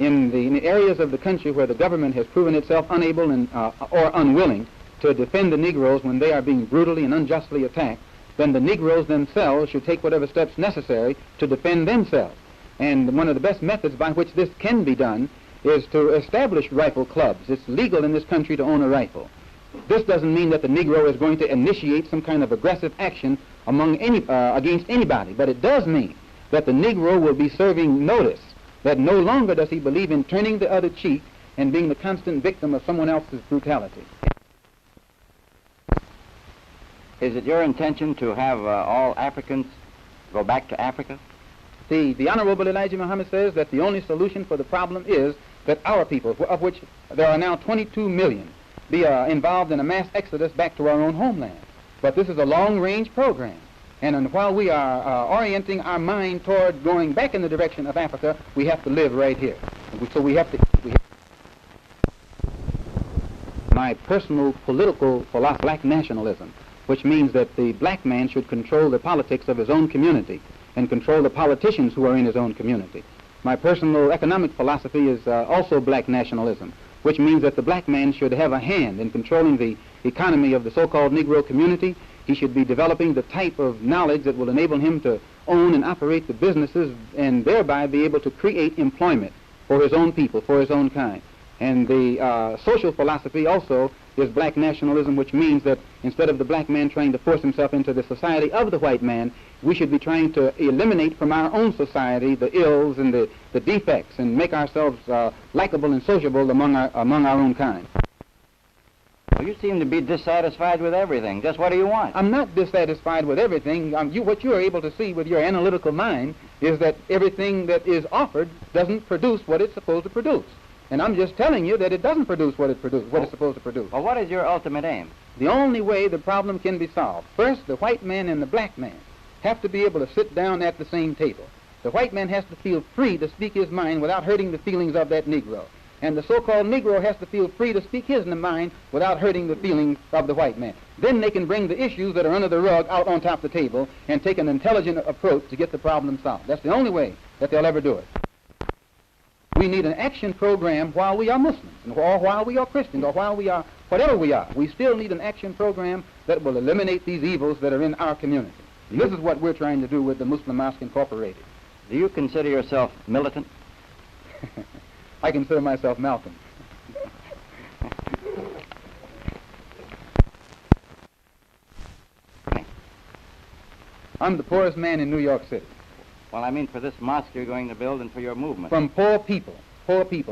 In the areas of the country where the government has proven itself unable or unwilling to defend the Negroes when they are being brutally and unjustly attacked, then the Negroes themselves should take whatever steps necessary to defend themselves. And one of the best methods by which this can be done is to establish rifle clubs. It's legal in this country to own a rifle. This doesn't mean that the Negro is going to initiate some kind of aggressive action against anybody, but it does mean that the Negro will be serving notice that no longer does he believe in turning the other cheek and being the constant victim of someone else's brutality. Is it your intention to have all Africans go back to Africa? The Honorable Elijah Muhammad says that the only solution for the problem is that our people, of which there are now 22 million, be involved in a mass exodus back to our own homeland. But this is a long-range program. And while we are orienting our mind toward going back in the direction of Africa, we have to live right here. So we have to... My personal political philosophy, Black Nationalism, which means that the black man should control the politics of his own community and control the politicians who are in his own community. My personal economic philosophy is also Black Nationalism, which means that the black man should have a hand in controlling the economy of the so-called Negro community. He should be developing the type of knowledge that will enable him to own and operate the businesses and thereby be able to create employment for his own people, for his own kind. And the social philosophy also is Black Nationalism, which means that instead of the black man trying to force himself into the society of the white man, we should be trying to eliminate from our own society the ills and the defects and make ourselves likable and sociable among our own kind. Well, you seem to be dissatisfied with everything. Just what do you want? I'm not dissatisfied with everything. What you are able to see with your analytical mind is that everything that is offered doesn't produce what it's supposed to produce. And I'm just telling you that it doesn't produce what it's supposed to produce. Well, what is your ultimate aim? The only way the problem can be solved. First, the white man and the black man have to be able to sit down at the same table. The white man has to feel free to speak his mind without hurting the feelings of that Negro. And the so-called Negro has to feel free to speak his mind without hurting the feelings of the white man. Then they can bring the issues that are under the rug out on top of the table and take an intelligent approach to get the problem solved. That's the only way that they'll ever do it. We need an action program while we are Muslims, or while we are Christians, or while we are whatever we are. We still need an action program that will eliminate these evils that are in our community. And this is what we're trying to do with the Muslim Mosque Incorporated. Do you consider yourself militant? I consider myself Malcolm. I'm the poorest man in New York City. Well, I mean for this mosque you're going to build and for your movement. From poor people.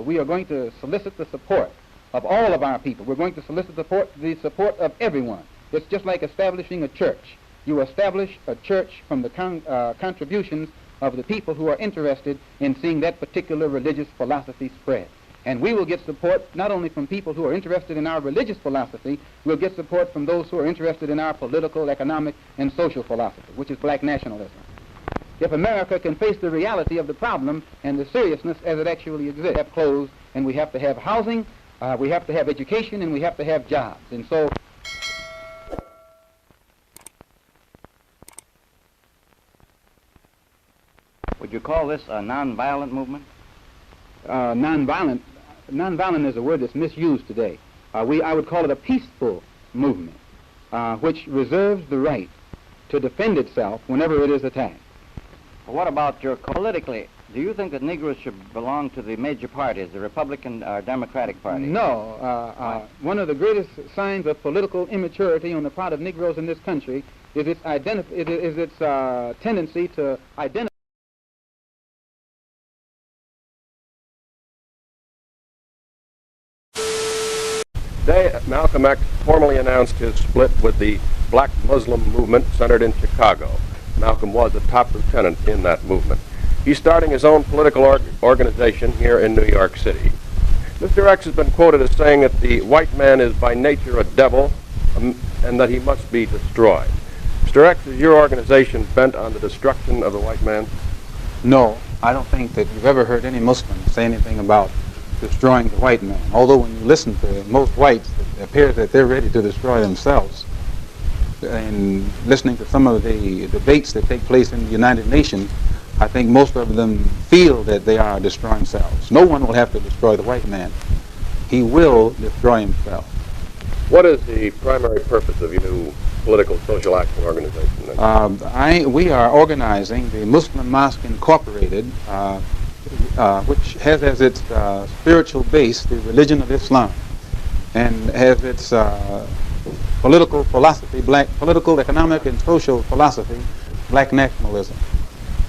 We are going to solicit the support of all of our people. We're going to solicit the support of everyone. It's just like establishing a church. You establish a church from the contributions of the people who are interested in seeing that particular religious philosophy spread. And we will get support not only from people who are interested in our religious philosophy, we'll get support from those who are interested in our political, economic, and social philosophy, which is Black Nationalism. If America can face the reality of the problem and the seriousness as it actually exists, we have clothes, and we have to have housing, we have to have education, and we have to have jobs. And so would you call this a nonviolent movement? Nonviolent is a word that's misused today. I would call it a peaceful movement, which reserves the right to defend itself whenever it is attacked. Well, what about politically? Do you think that Negroes should belong to the major parties, the Republican or Democratic Party? No. One of the greatest signs of political immaturity on the part of Negroes in this country is its tendency to identify. Today, Malcolm X formally announced his split with the Black Muslim movement centered in Chicago. Malcolm was a top lieutenant in that movement. He's starting his own political organization here in New York City. Mr. X has been quoted as saying that the white man is by nature a devil and that he must be destroyed. Mr. X, is your organization bent on the destruction of the white man? No, I don't think that you've ever heard any Muslim say anything about destroying the white man. Although when you listen to most whites, it appears that they're ready to destroy themselves. And listening to some of the debates that take place in the United Nations, I think most of them feel that they are destroying themselves. No one will have to destroy the white man. He will destroy himself. What is the primary purpose of your new political social action organization then? We are organizing the Muslim Mosque Incorporated, which has as its spiritual base the religion of Islam, and has its political philosophy, political, economic, and social philosophy, Black Nationalism.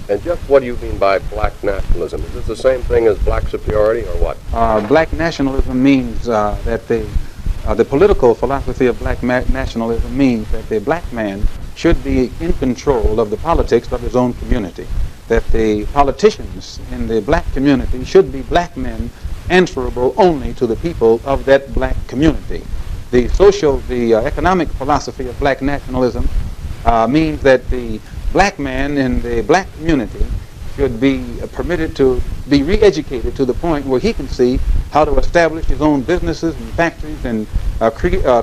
And just what do you mean by black nationalism? Is this the same thing as black superiority or what? Black nationalism means that the political philosophy of black nationalism means that the black man should be in control of the politics of his own community, that the politicians in the black community should be black men answerable only to the people of that black community. The economic philosophy of black nationalism means that the black man in the black community should be permitted to be re-educated to the point where he can see how to establish his own businesses and factories and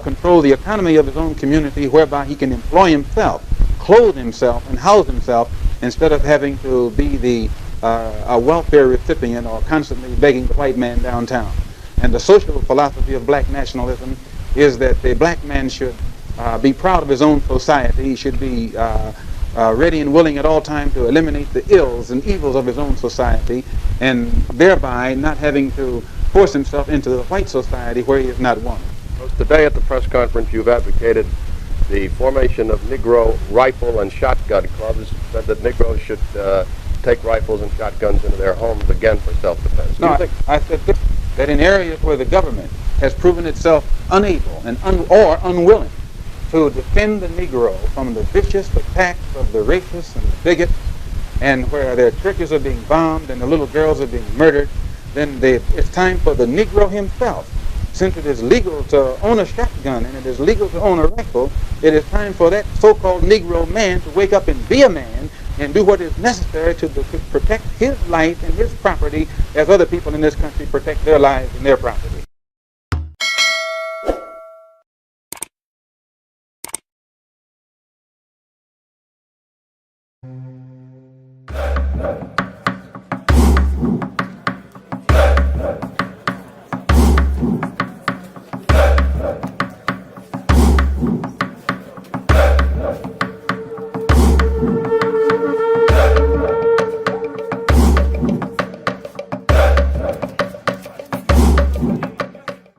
control the economy of his own community, whereby he can employ himself, clothe himself, and house himself, instead of having to be a welfare recipient or constantly begging the white man downtown. And the social philosophy of black nationalism is that the black man should be proud of his own society. He should be ready and willing at all times to eliminate the ills and evils of his own society, and thereby not having to force himself into the white society where he is not wanted. Today at the press conference you've advocated the formation of Negro rifle and shotgun clubs, said that Negroes should take rifles and shotguns into their homes again for self-defense. No, I said that in areas where the government has proven itself unable and or unwilling to defend the Negro from the vicious attacks of the racists and the bigots, and where their churches are being bombed and the little girls are being murdered, then it's time for the Negro himself. Since it is legal to own a shotgun and it is legal to own a rifle, it is time for that so-called Negro man to wake up and be a man and do what is necessary to protect his life and his property as other people in this country protect their lives and their property.